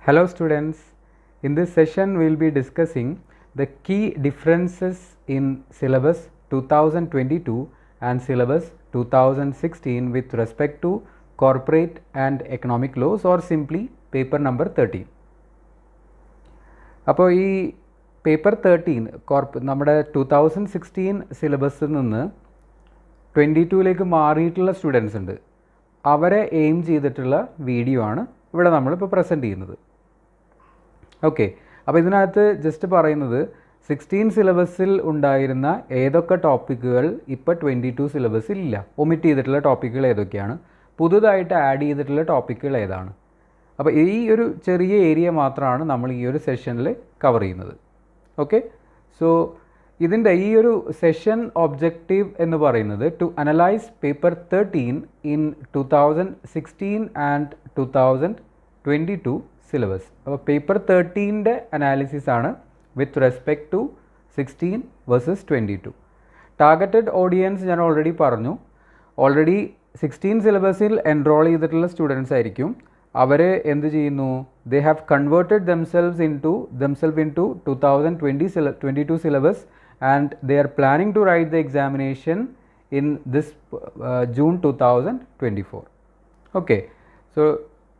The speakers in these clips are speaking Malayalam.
Hello students, in this session we will be discussing the key differences in syllabus 2022 and syllabus 2016 with respect to corporate and economic laws or simply paper number 13. അപ്പോൾ ഈ പേപ്പർ 13 നമ്മുടെ 2016 സിലബസിൽ നിന്ന് 22ലേക്ക് മാറിയിട്ടുള്ള സ്റ്റുഡൻസ് ഉണ്ട്. അവരെ എയിം ചെയ്തിട്ടുള്ള വീഡിയോ ആണ് ഇവിടെ നമ്മളിപ്പോൾ പ്രസൻറ്റ് ചെയ്യുന്നത്. ഓക്കെ, അപ്പോൾ ഇതിനകത്ത് ജസ്റ്റ് പറയുന്നത് 16 സിലബസിൽ ഉണ്ടായിരുന്ന ഏതൊക്കെ ടോപ്പിക്കുകൾ ഇപ്പോൾ 22 സിലബസിൽ ഇല്ല, ഒമിറ്റ് ചെയ്തിട്ടുള്ള ടോപ്പിക്കുകൾ ഏതൊക്കെയാണ്, പുതുതായിട്ട് ആഡ് ചെയ്തിട്ടുള്ള ടോപ്പിക്കുകൾ ഏതാണ്. അപ്പോൾ ഈ ഒരു ചെറിയ ഏരിയ മാത്രമാണ് നമ്മൾ ഈ ഒരു സെഷനിൽ കവർ ചെയ്യുന്നത്. ഓക്കെ, സോ ഇതിൻ്റെ ഈ ഒരു സെഷൻ ഒബ്ജക്റ്റീവ് എന്ന് പറയുന്നത് to analyse paper 13 in 2016 and 2022 syllabus. അപ്പോൾ പേപ്പർ 13ൻ്റെ അനാലിസിസ് ആണ് with respect to 16 versus 22. Targeted audience ഞാൻ ഓൾറെഡി പറഞ്ഞു. ഓൾറെഡി 16 സിലബസിൽ എൻറോൾ ചെയ്തിട്ടുള്ള സ്റ്റുഡൻസ് ആയിരിക്കും. അവർ എന്ത് ചെയ്യുന്നു, they have converted themselves into 2022 syllabus and they are planning to write the examination in this June 2024. Okay, so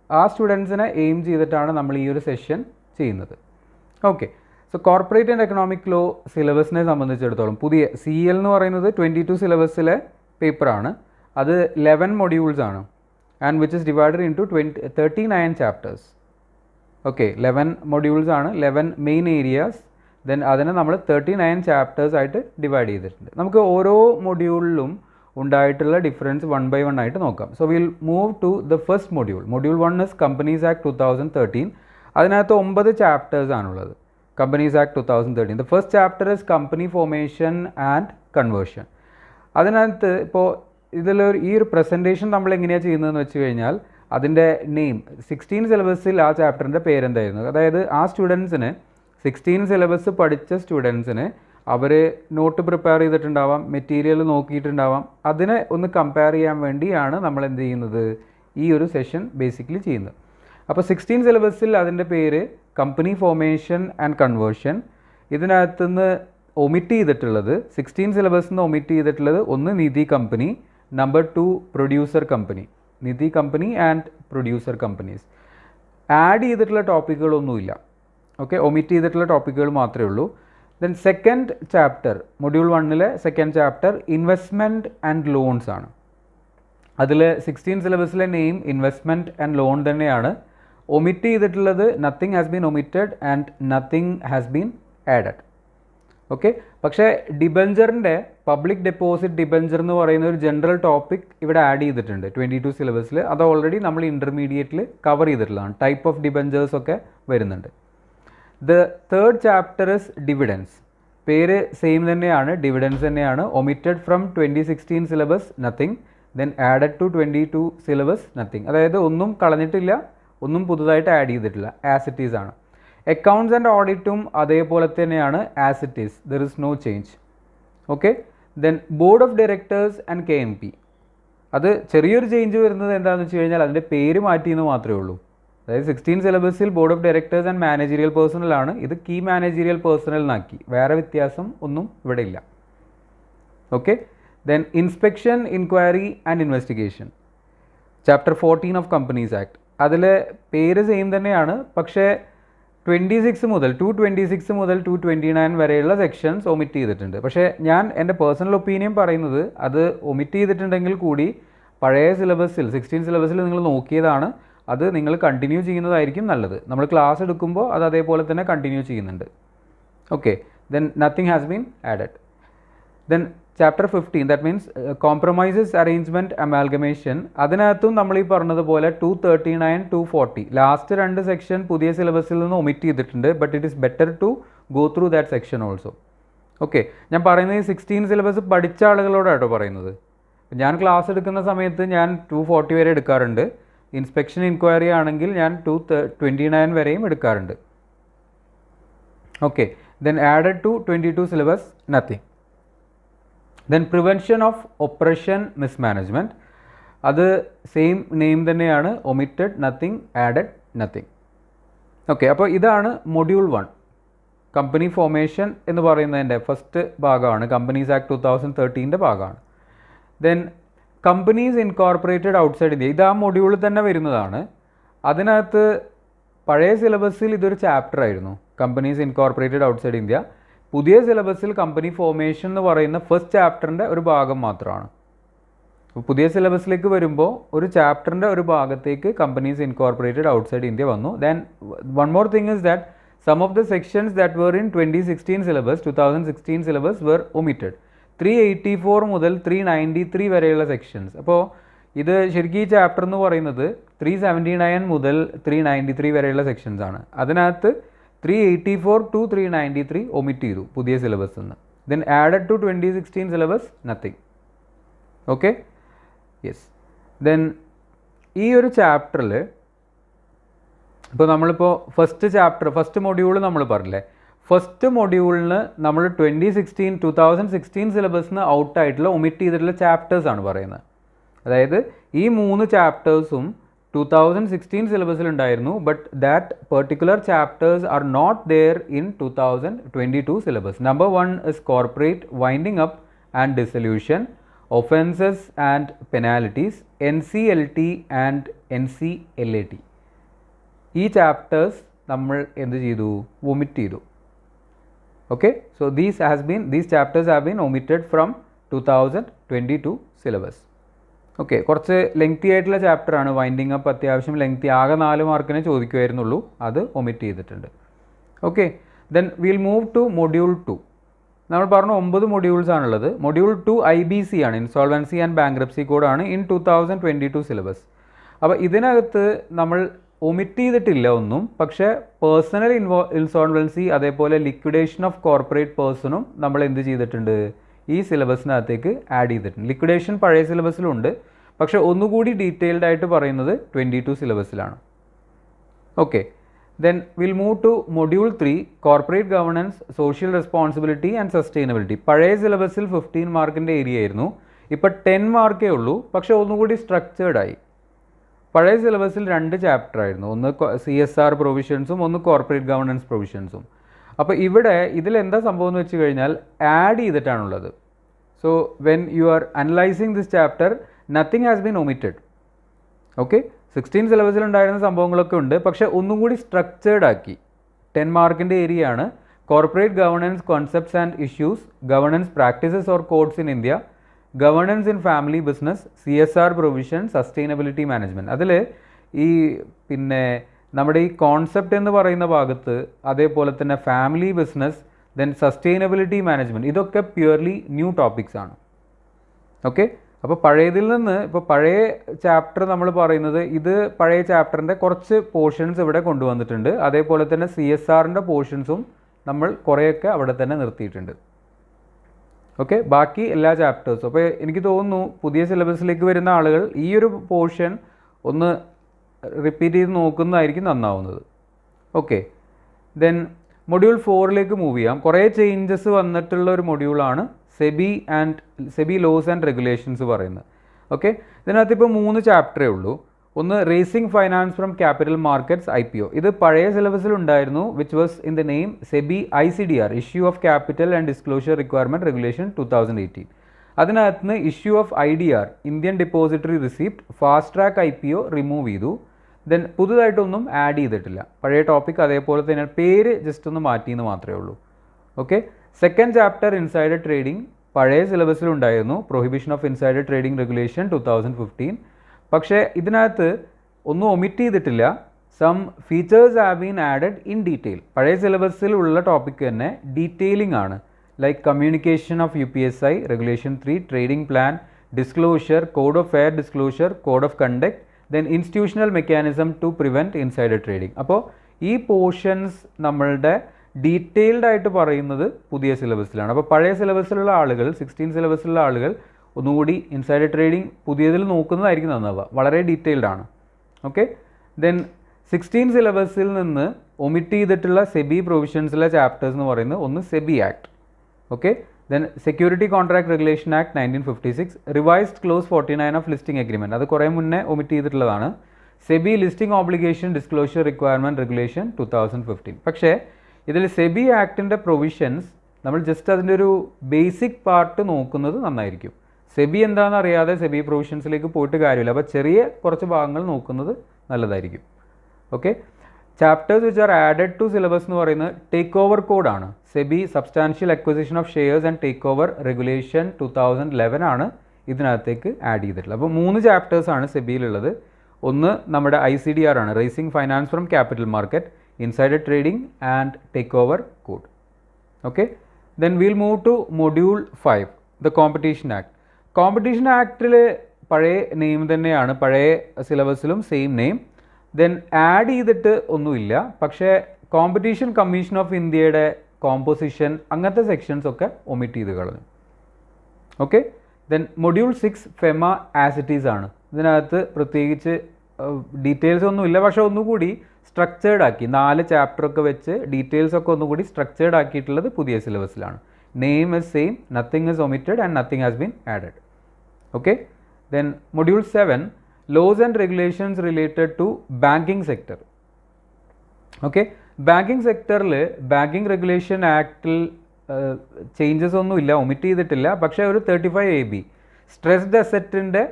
ആ സ്റ്റുഡൻസിനെ എയിം ചെയ്തിട്ടാണ് നമ്മൾ ഈ ഒരു സെഷൻ ചെയ്യുന്നത്. Okay, so corporate and economic law സിലബസിനെ സംബന്ധിച്ചിടത്തോളം പുതിയ CL എന്ന് പറയുന്നത് 22 സിലബസിലെ പേപ്പറാണ്. അത് 11 മൊഡ്യൂൾസ് ആണ് and which is divided into 39 chapters. Okay, 11 modules ആണ്, 11 മെയിൻ ഏരിയാസ്. ദെൻ അതിനെ നമ്മൾ 39 ചാപ്റ്റേഴ്സ് ആയിട്ട് ഡിവൈഡ് ചെയ്തിട്ടുണ്ട്. നമുക്ക് ഓരോ മൊഡ്യൂളിലും ഉണ്ടായിട്ടുള്ള ഡിഫറൻസ് 1 by 1 ആയിട്ട് നോക്കാം. So will move to the first module. Module 1 is companies act 2013. അതിനകത്ത് 9 ചാപ്റ്റേഴ്സ് ആണുള്ളത്. Companies act 2013. The first chapter is company formation and conversion. അതിനകത്ത് ഇപ്പോൾ ഈ ഒരു പ്രസൻറ്റേഷൻ നമ്മൾ എങ്ങനെയാണ് ചെയ്യുന്നതെന്ന് വെച്ച് കഴിഞ്ഞാൽ അതിൻ്റെ നെയിം 16 സിലബസിൽ ആ ചാപ്റ്ററിൻ്റെ പേരെന്തായിരുന്നു, അതായത് ആ സ്റ്റുഡൻസിന് 16 സിലബസ് പഠിച്ച സ്റ്റുഡൻസിന് അവർ നോട്ട് പ്രിപ്പയർ ചെയ്തിട്ടുണ്ടാവാം, മെറ്റീരിയൽ നോക്കിയിട്ടുണ്ടാവാം. അതിനെ ഒന്ന് കമ്പയർ ചെയ്യാൻ വേണ്ടിയാണ് നമ്മൾ എന്ത് ചെയ്യുന്നത്, ഈ ഒരു സെഷൻ ബേസിക്കലി ചെയ്യുന്നത്. അപ്പോൾ 16 സിലബസിൽ അതിൻ്റെ പേര് കമ്പനി ഫോർമേഷൻ ആൻഡ് കൺവേർഷൻ. ഇതിനകത്തുനിന്ന് ഒമിറ്റ് ചെയ്തിട്ടുള്ളത് 16 സിലബസിൽ നിന്ന് ഒമിറ്റ് ചെയ്തിട്ടുള്ളത് ഒന്ന് Nidhi company, number 2 producer company. Nidhi company and producer companies. Add ചെയ്തിട്ടുള്ള ടോപ്പിക്കുകളൊന്നുമില്ല. ഓക്കെ, ഒമിറ്റ് ചെയ്തിട്ടുള്ള ടോപ്പിക്കുകൾ മാത്രമേ ഉള്ളൂ. ദെൻ സെക്കൻഡ് ചാപ്റ്റർ, മൊഡ്യൂൾ 1ലെ second chapter investment and loans ആണ്. അതിൽ 16 സിലബസിലെ നെയിം ഇൻവെസ്റ്റ്മെൻറ്റ് ആൻഡ് ലോൺ തന്നെയാണ്. ഒമിറ്റ് ചെയ്തിട്ടുള്ളത് nothing has been omitted and nothing has been added. Okay, പക്ഷേ ഡിബഞ്ചറിൻ്റെ പബ്ലിക് ഡെപ്പോസിറ്റ് ഡിബഞ്ചർ എന്ന് പറയുന്ന ഒരു ജനറൽ ടോപ്പിക് ഇവിടെ ആഡ് ചെയ്തിട്ടുണ്ട് 22 സിലബസിൽ. അത് ഓൾറെഡി നമ്മൾ ഇൻ്റർമീഡിയറ്റിൽ കവർ ചെയ്തിട്ടുള്ളതാണ്. ടൈപ്പ് ഓഫ് ഡിബഞ്ചേഴ്സ് ഒക്കെ വരുന്നുണ്ട്. The third chapter is dividends. പേര് സെയിം തന്നെയാണ്, ഡിവിഡൻസ് തന്നെയാണ്. Omitted from 2016 syllabus nothing, then added to 22 syllabus nothing. അതായത് ഒന്നും കളഞ്ഞിട്ടില്ല, ഒന്നും പുതുതായിട്ട് ആഡ് ചെയ്തിട്ടില്ല, ആസ് ഇറ്റ് ഈസ് ആണ്. അക്കൗണ്ട്സ് ആൻഡ് ഓഡിറ്റും അതേപോലെ തന്നെയാണ്, as it is, there is no change. Okay, then board of directors and KMP. അത് ചെറിയൊരു ചേഞ്ച് വരുന്നത് എന്താണെന്ന് വെച്ച് കഴിഞ്ഞാൽ അതിൻ്റെ പേര് മാറ്റിയെന്ന് മാത്രമേ ഉള്ളൂ. അതായത് 16 സിലബസിൽ board of directors and managerial personal ആണ്, ഇത് കീ മാനേജീരിയൽ പേഴ്സണൽ എന്നാക്കി. വേറെ വ്യത്യാസം ഒന്നും ഇവിടെ ഇല്ല. Okay, then inspection, inquiry and investigation, chapter 14 of companies act. അതിൽ പേര് സെയിം തന്നെയാണ്, പക്ഷേ 26 മുതൽ 229 വരെയുള്ള സെക്ഷൻസ് ഒമിറ്റ് ചെയ്തിട്ടുണ്ട്. പക്ഷേ ഞാൻ എൻ്റെ പേഴ്സണൽ ഒപ്പീനിയൻ പറയുന്നത് അത് ഒമിറ്റ് ചെയ്തിട്ടുണ്ടെങ്കിൽ കൂടി പഴയ സിലബസിൽ 16 സിലബസിൽ നിങ്ങൾ നോക്കിയതാണ്, അത് നിങ്ങൾ കണ്ടിന്യൂ ചെയ്യുന്നതായിരിക്കും നല്ലത്. നമ്മൾ ക്ലാസ് എടുക്കുമ്പോൾ അത് അതേപോലെ തന്നെ കണ്ടിന്യൂ ചെയ്യുന്നുണ്ട്. Okay, then nothing has been added. Then chapter 15 that means compromises, arrangement, amalgamation. അതിനകത്തും നമ്മൾ ഈ പറഞ്ഞതുപോലെ 239, 240 ലാസ്റ്റ് 2 സെക്ഷൻ പുതിയ സിലബസിൽ നിന്ന് ഒമിറ്റ് ചെയ്തിട്ടുണ്ട്. But it is better to go through that section also. Okay, ഞാൻ പറയുന്നത് ഈ 16 സിലബസ് പഠിച്ച ആളുകളോടാട്ടോ പറയുന്നത്. ഞാൻ ക്ലാസ് എടുക്കുന്ന സമയത്ത് ഞാൻ 240 വരെ എടുക്കാറുണ്ട്. ഇൻസ്പെക്ഷൻ, ഇൻക്വയറി ആണെങ്കിൽ ഞാൻ 229 വരെയും എടുക്കാറുണ്ട്. Okay, then added to 22 syllabus nothing. Then prevention of oppression, mismanagement. അത് സെയിം നെയിം തന്നെയാണ്, omitted, nothing, added, nothing. Okay, അപ്പോൾ ഇതാണ് മൊഡ്യൂൾ 1 കമ്പനി ഫോർമേഷൻ എന്ന് പറയുന്നതിൻ്റെ ഫസ്റ്റ് ഭാഗമാണ്. കമ്പനീസ് ആക്ട് 2013 ഭാഗമാണ്. Then companies incorporated outside India, ഇത് ആ മൊഡ്യൂളിൽ തന്നെ വരുന്നതാണ്. അതിനകത്ത് പഴയ സിലബസിൽ ഇതൊരു ചാപ്റ്റർ ആയിരുന്നു, കമ്പനീസ് ഇൻകോർപ്പറേറ്റഡ് ഔട്ട്സൈഡ് ഇന്ത്യ. പുതിയ സിലബസിൽ കമ്പനി ഫോർമേഷൻ എന്ന് പറയുന്ന ഫസ്റ്റ് ചാപ്റ്ററിൻ്റെ ഒരു ഭാഗം മാത്രമാണ്. പുതിയ സിലബസിലേക്ക് വരുമ്പോൾ ഒരു ചാപ്റ്ററിൻ്റെ ഒരു ഭാഗത്തേക്ക് കമ്പനീസ് ഇൻകോർപ്പറേറ്റഡ് ഔട്ട്സൈഡ് ഇന്ത്യ വന്നു. Then one more thing is that some of the sections that were in 2016 syllabus 2016 syllabus were omitted. 384 മുതൽ 393 വരെയുള്ള സെക്ഷൻസ്. അപ്പോൾ ഇത് ശരിക്കും ഈ ചാപ്റ്റർ എന്ന് പറയുന്നത് 379 മുതൽ 393 വരെയുള്ള സെക്ഷൻസ് ആണ്. അതിനകത്ത് 384 to 393 ഒമിറ്റ് ചെയ്തു പുതിയ സിലബസിൽ നിന്ന്. Then added to 2016 syllabus nothing. Okay, yes. Then ഈ ഒരു ചാപ്റ്ററിൽ ഇപ്പോൾ നമ്മളിപ്പോൾ ഫസ്റ്റ് മൊഡ്യൂൾ നമ്മൾ പറഞ്ഞില്ലേ, ഫസ്റ്റ് മൊഡ്യൂളിന് നമ്മൾ 2016 സിലബസിന് ഔട്ടായിട്ടുള്ള ഒമിറ്റ് ചെയ്തിട്ടുള്ള ചാപ്റ്റേഴ്സാണ് പറയുന്നത്. അതായത് ഈ 3 ചാപ്റ്റേഴ്സും 2016 സിലബസിൽ ഉണ്ടായിരുന്നു, but that particular chapters are not there in 2022 syllabus. Number 1 is corporate winding up and dissolution, offences and penalties, NCLT and NCLAT. ഈ ചാപ്റ്റേഴ്സ് നമ്മൾ എന്ത് ചെയ്തു, വൊമിറ്റ് ചെയ്തു. Okay, so these chapters have been omitted from 2022 syllabus. Okay, കുറച്ച് ലെങ്തി ആയിട്ടുള്ള ചാപ്റ്ററാണ് വൈൻഡിങ് അപ്പ്, അത്യാവശ്യം ലെങ്തി, ആകെ 4 മാർക്കിനെ ചോദിക്കുമായിരുന്നുള്ളൂ, അത് ഒമിറ്റ് ചെയ്തിട്ടുണ്ട്. Okay, then will move to module 2. നമ്മൾ പറഞ്ഞു 9 മൊഡ്യൂൾസ് ആണുള്ളത്. മൊഡ്യൂൾ 2 IBC ആണ്, ഇൻസോൾവൻസി ആൻഡ് ബാങ്ക്രപ്സി കോഡാണ് ഇൻ 2022 സിലബസ്. അപ്പോൾ ഇതിനകത്ത് നമ്മൾ ഒമിറ്റ് ചെയ്തിട്ടില്ല ഒന്നും, പക്ഷേ പേഴ്സണൽ ഇൻസോൾവൻസി അതേപോലെ ലിക്വിഡേഷൻ ഓഫ് കോർപ്പറേറ്റ് പേഴ്സണും നമ്മൾ എന്ത് ചെയ്തിട്ടുണ്ട്, ഈ സിലബസിനകത്തേക്ക് ആഡ് ചെയ്തിട്ടുണ്ട്. ലിക്വിഡേഷൻ പഴയ സിലബസിലുണ്ട്, പക്ഷേ ഒന്നുകൂടി ഡീറ്റെയിൽഡ് ആയിട്ട് പറയുന്നത് 22 സിലബസിലാണ്. Okay, then will move to module 3 corporate governance, social responsibility and sustainability. പഴയ സിലബസിൽ 15 മാർക്കിൻ്റെ ഏരിയ ആയിരുന്നു, ഇപ്പോൾ 10 മാർക്കേ ഉള്ളൂ, പക്ഷേ ഒന്നുകൂടി സ്ട്രക്ചേർഡായി. പഴയ സിലബസിൽ 2 ചാപ്റ്റർ ആയിരുന്നു, ഒന്ന് CSR പ്രൊവിഷൻസും ഒന്ന് കോർപ്പറേറ്റ് ഗവർണൻസ് പ്രൊവിഷൻസും. അപ്പോൾ ഇവിടെ ഇതിലെന്താ സംഭവം എന്ന് വെച്ച് കഴിഞ്ഞാൽ ആഡ് ചെയ്തിട്ടാണുള്ളത്. So when you are analysing this chapter nothing has been omitted. Okay, 16 സിലബസിൽ ഉണ്ടായിരുന്ന സംഭവങ്ങളൊക്കെ ഉണ്ട്, പക്ഷേ ഒന്നും കൂടി സ്ട്രക്ചേർഡ് ആക്കി. 10 മാർക്കിൻ്റെ ഏരിയ ആണ്. Corporate governance concepts and issues, governance practices or codes in India, governance in family business, CSR provision, sustainability management. അതിൽ ഈ പിന്നെ നമ്മുടെ ഈ കോൺസെപ്റ്റ് എന്ന് പറയുന്ന ഭാഗത്ത്, അതേപോലെ തന്നെ family business, then sustainability management, ഇതൊക്കെ പ്യുവർലി ന്യൂ ടോപ്പിക്സ് ആണ്. ഓക്കെ, അപ്പോൾ പഴയതിൽ നിന്ന് ഇപ്പോൾ പഴയ ചാപ്റ്റർ നമ്മൾ പറയുന്നത്, ഇത് പഴയ ചാപ്റ്ററിൻ്റെ കുറച്ച് പോർഷൻസ് ഇവിടെ കൊണ്ടുവന്നിട്ടുണ്ട്. അതേപോലെ തന്നെ CSRൻ്റെ പോർഷൻസും നമ്മൾ കുറേയൊക്കെ അവിടെ തന്നെ നിർത്തിയിട്ടുണ്ട്. ഓക്കെ, ബാക്കി എല്ലാ ചാപ്റ്റേഴ്സും. അപ്പോൾ എനിക്ക് തോന്നുന്നു പുതിയ സിലബസിലേക്ക് വരുന്ന ആളുകൾ ഈ ഒരു പോർഷൻ ഒന്ന് റിപ്പീറ്റ് ചെയ്ത് നോക്കുന്നതായിരിക്കും നന്നാവുന്നത്. ഓക്കെ, ദെൻ മൊഡ്യൂൾ 4ലേക്ക് മൂവ് ചെയ്യാം. കുറേ ചേഞ്ചസ് വന്നിട്ടുള്ള ഒരു മൊഡ്യൂളാണ് സെബി ലോസ് ആൻഡ് റെഗുലേഷൻസ് പറയുന്നത്. ഓക്കെ, ഇതിനകത്ത് ഇപ്പോൾ 3 ചാപ്റ്ററേ ഉള്ളൂ. ഒന്ന് raising finance from capital markets IPO. ഇത് പഴയ സിലബസിൽ ഉണ്ടായിരുന്നു, which was in the name SEBI ICDR, issue of capital and disclosure requirement regulation 2018. അതിനകത്ത് നിന്ന് issue of IDR, Indian depository receipt, fast track IPO remove ചെയ്തു. ദെൻ പുതുതായിട്ടൊന്നും ആഡ് ചെയ്തിട്ടില്ല, പഴയ ടോപ്പിക് അതേപോലെ തന്നെ പേര് ജസ്റ്റ് ഒന്ന് മാറ്റിയെന്ന് മാത്രമേ ഉള്ളൂ. Okay, second chapter insider trading പഴയ സിലബസിൽ ഉണ്ടായിരുന്നു, prohibition of insider trading regulation 2015. പക്ഷേ ഇതിനകത്ത് ഒന്നും ഒമിറ്റ് ചെയ്തിട്ടില്ല. Some features have been added in detail. പഴയ സിലബസിലുള്ള ടോപ്പിക് തന്നെ ഡീറ്റെയിലിംഗ് ആണ്, like communication of UPSI regulation 3, trading plan, disclosure, code of fair disclosure, code of conduct, then institutional mechanism to prevent insider trading. അപ്പോൾ ഈ പോർഷൻസ് നമ്മളുടെ ഡീറ്റെയിൽഡ് ആയിട്ട് പറയുന്നത് പുതിയ സിലബസിലാണ്. അപ്പോൾ പഴയ സിലബസിലുള്ള ആളുകൾ, 16 സിലബസിലുള്ള ആളുകൾ ഒന്നുകൂടി ഇൻസൈഡർ ട്രേഡിംഗ് പുതിയതിൽ നോക്കുന്നതായിരിക്കും നന്നാവുക, വളരെ ഡീറ്റെയിൽഡ് ആണ്. ഓക്കെ, ദെൻ 16 സിലബസിൽ നിന്ന് ഒമിറ്റ് ചെയ്തിട്ടുള്ള സെബി പ്രൊവിഷൻസിലെ ചാപ്റ്റേഴ്സ് എന്ന് പറയുന്നത് ഒന്ന് SEBI act. Okay, then security contract regulation act 1956, revised close 49 of listing agreement, അത് കുറേ മുന്നേ ഒമിറ്റ് ചെയ്തിട്ടുള്ളതാണ്. SEBI listing obligation disclosure requirement regulation 2015. പക്ഷേ ഇതിൽ സെബി ആക്ടിൻ്റെ പ്രൊവിഷൻസ് നമ്മൾ ജസ്റ്റ് അതിൻ്റെ ഒരു ബേസിക് പാർട്ട് നോക്കുന്നത് നന്നായിരിക്കും. സെബി എന്താണെന്ന് അറിയാതെ സെബി പ്രൊവിഷൻസിലേക്ക് പോയിട്ട് കാര്യമില്ല. അപ്പോൾ ചെറിയ കുറച്ച് ഭാഗങ്ങൾ നോക്കുന്നത് നല്ലതായിരിക്കും. Okay, chapters which are added to syllabus എന്ന് പറയുന്നത് ടേക്ക് ഓവർ കോഡാണ്. SEBI substantial acquisition of shares and take over regulation 2011 ആണ് ഇതിനകത്തേക്ക് ആഡ് ചെയ്തിട്ടുള്ളത്. അപ്പോൾ 3 ചാപ്റ്റേഴ്സാണ് സെബിയിലുള്ളത്. ഒന്ന് നമ്മുടെ ICDR ആണ്, raising finance from capital market, insider trading and take over code. Okay, then will move to module 5, the competition act. Competition ആക്ടിൽ പഴയ നെയിം തന്നെയാണ്, പഴയ സിലബസിലും സെയിം നെയിം. ദെൻ ആഡ് ചെയ്തിട്ട് ഒന്നുമില്ല, പക്ഷേ കോമ്പറ്റീഷൻ കമ്മീഷൻ ഓഫ് ഇന്ത്യയുടെ കോമ്പോസിഷൻ അങ്ങനത്തെ സെക്ഷൻസ് ഒക്കെ ഒമിറ്റ് ചെയ്ത് കളഞ്ഞു. Okay, then module 6 FEMA as it is ആണ്. ഇതിനകത്ത് പ്രത്യേകിച്ച് ഡീറ്റെയിൽസ് ഒന്നുമില്ല, പക്ഷേ ഒന്നുകൂടി സ്ട്രക്ചേർഡ് ആക്കി 4 ചാപ്റ്ററൊക്കെ വെച്ച് ഡീറ്റെയിൽസ് ഒക്കെ ഒന്നുകൂടി സ്ട്രക്ചേർഡ് ആക്കിയിട്ടുള്ളത് പുതിയ സിലബസിലാണ്. Name is same, nothing is omitted and nothing has been added. Okay, then module 7 laws and regulations related to banking sector. Okay, banking സെക്ടറിൽ ബാങ്കിങ് റെഗുലേഷൻ ആക്ടിൽ ചേഞ്ചസ് ഒന്നുമില്ല, ഒമിറ്റ് ചെയ്തിട്ടില്ല. പക്ഷേ ഒരു 35AB സ്ട്രെസ്ഡ് അസറ്റിൻ്റെ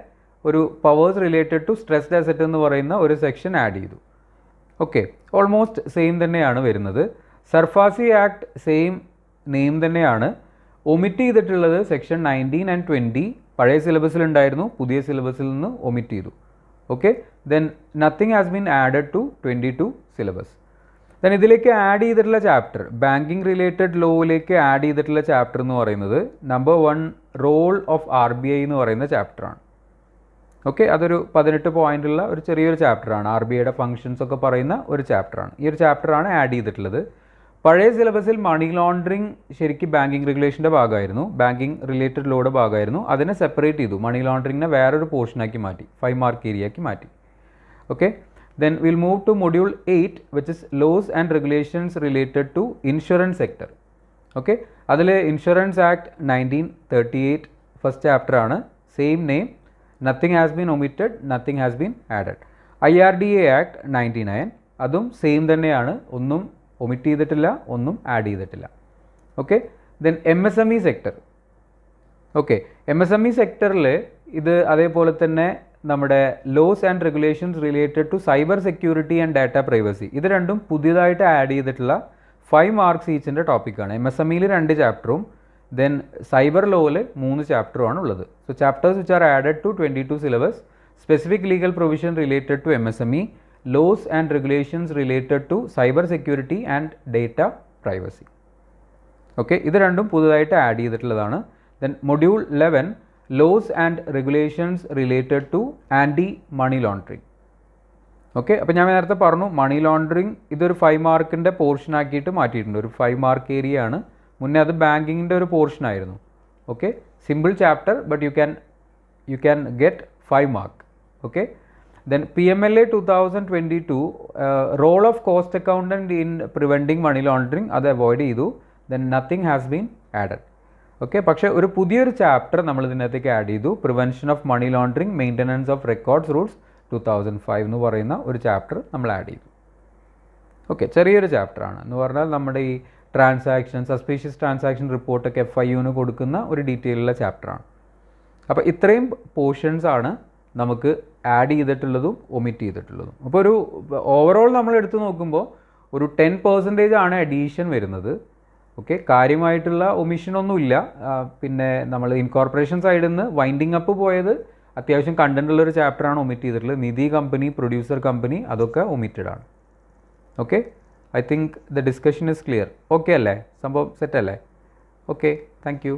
ഒരു powers related to stressed asset എന്ന് പറയുന്ന ഒരു സെക്ഷൻ ആഡ് ചെയ്തു. ഓക്കെ, ഓൾമോസ്റ്റ് സെയിം തന്നെയാണ് വരുന്നത്. സർഫാസി ആക്ട് സെയിം നെയിം തന്നെയാണ്. ഒമിറ്റ് ചെയ്തിട്ടുള്ളത് സെക്ഷൻ 19 and 20 പഴയ സിലബസിൽ ഉണ്ടായിരുന്നു, പുതിയ സിലബസിൽ നിന്ന് ഒമിറ്റ് ചെയ്തു. Okay, then nothing has been added to 22 syllabus. Then ഇതിലേക്ക് ആഡ് ചെയ്തിട്ടുള്ള ചാപ്റ്റർ, ബാങ്കിങ് റിലേറ്റഡ് ലോയിലേക്ക് ആഡ് ചെയ്തിട്ടുള്ള ചാപ്റ്റർ എന്ന് പറയുന്നത് നമ്പർ 1 റോൾ ഓഫ് RBI എന്ന് പറയുന്ന ചാപ്റ്ററാണ്. ഓക്കെ, അതൊരു 18 പോയിൻ്റുള്ള ഒരു ചെറിയൊരു ചാപ്റ്ററാണ്. RBIയുടെ ഫങ്ഷൻസ് ഒക്കെ പറയുന്ന ഒരു ചാപ്റ്ററാണ്. ഈ ഒരു ചാപ്റ്ററാണ് ആഡ് ചെയ്തിട്ടുള്ളത്. പഴയ സിലബസിൽ മണി ലോണ്ടറിങ് ശരിക്കും ബാങ്കിങ് റെഗുലേഷൻ്റെ ഭാഗമായിരുന്നു, ബാങ്കിങ് റിലേറ്റഡ് ലോയുടെ ഭാഗമായിരുന്നു. അതിനെ സെപ്പറേറ്റ് ചെയ്തു, മണി ലോണ്ടറിങ്ങിനെ വേറൊരു പോർഷനാക്കി മാറ്റി, 5 മാർക്ക് ഏരിയയാക്കി മാറ്റി. Okay, then will move to module 8 which is laws and regulations related to insurance sector. Okay, അതിൽ ഇൻഷുറൻസ് ആക്ട് 1938 ഫസ്റ്റ് ചാപ്റ്ററാണ്, same name, nothing has been omitted, nothing has been added. IRDA act 99 അതും സെയിം തന്നെയാണ്, ഒന്നും ഒമിറ്റ് ചെയ്തിട്ടില്ല, ഒന്നും ആഡ് ചെയ്തിട്ടില്ല. Okay, then MSME sector. Okay, MSME സെക്ടറിൽ ഇത് അതേപോലെ തന്നെ നമ്മുടെ laws and regulations related to cyber security and data privacy, ഇത് രണ്ടും പുതിയതായിട്ട് ആഡ് ചെയ്തിട്ടുള്ള 5 മാർക്സ് ഈച്ചിൻ്റെ ടോപ്പിക്കാണ്. MSMEയിൽ 2 ചാപ്റ്ററും ദെൻ സൈബർ ലോയിൽ 3 ചാപ്റ്ററുമാണ് ഉള്ളത്. So chapters which are added to 22 syllabus, specific legal provision related to MSME, laws and regulations related to cyber security and data privacy. Okay, ഇത് രണ്ടും പുതുതായിട്ട് ആഡ് ചെയ്തിട്ടുള്ളതാണ്. Then module 11 laws and regulations related to anti money laundering. Okay, അപ്പോൾ ഞാൻ നേരത്തെ പറഞ്ഞു മണി ലോണ്ടറിങ് ഇതൊരു 5 മാർക്കിൻ്റെ പോർഷൻ ആക്കിയിട്ട് മാറ്റിയിട്ടുണ്ട്, ഒരു 5 മാർക്ക് ഏരിയ ആണ്. മുന്നേ അത് ബാങ്കിങ്ങിൻ്റെ ഒരു പോർഷൻ ആയിരുന്നു. Okay, simple chapter but you can get 5 mark. Okay, then PMLA 2022 role of cost accountant in preventing money laundering അത് അവോയ്ഡ് ചെയ്തു. then nothing has been added. Okay, പക്ഷേ ഒരു പുതിയൊരു ചാപ്റ്റർ നമ്മൾ ഇതിനകത്തേക്ക് ആഡ് ചെയ്തു, prevention of money laundering maintenance of records rules 2005 എന്ന് പറയുന്ന ഒരു ചാപ്റ്റർ നമ്മൾ ആഡ് ചെയ്തു. ഓക്കെ, ചെറിയൊരു ചാപ്റ്ററാണ് എന്ന് പറഞ്ഞാൽ നമ്മുടെ ഈ ട്രാൻസാക്ഷൻ സസ്പീഷ്യസ് ട്രാൻസാക്ഷൻ റിപ്പോർട്ടൊക്കെ FIUന് കൊടുക്കുന്ന ഒരു ഡീറ്റെയിൽ ഉള്ള ചാപ്റ്ററാണ്. അപ്പോൾ ഇത്രയും പോർഷൻസ് ആണ് നമുക്ക് ആഡ് ചെയ്തിട്ടുള്ളതും ഒമിറ്റ് ചെയ്തിട്ടുള്ളതും. അപ്പോൾ ഒരു ഓവറോൾ നമ്മൾ എടുത്ത് നോക്കുമ്പോൾ ഒരു 10% ആണ് അഡീഷൻ വരുന്നത്. ഓക്കെ, കാര്യമായിട്ടുള്ള ഒമിഷനൊന്നുമില്ല. പിന്നെ നമ്മൾ ഇൻകോർപ്പറേഷൻ സൈഡിൽ നിന്ന് വൈൻഡിങ് അപ്പ് പോയത് അത്യാവശ്യം കണ്ടന്റ് ഉള്ളൊരു ചാപ്റ്ററാണ് ഒമിറ്റ് ചെയ്തിട്ടുള്ളത്. നിധി കമ്പനി, പ്രൊഡ്യൂസർ കമ്പനി അതൊക്കെ ഒമിറ്റഡ് ആണ്. Okay, I think the discussion is clear. Okay അല്ലേ, സംഭവം സെറ്റ് അല്ലേ? Okay, thank you.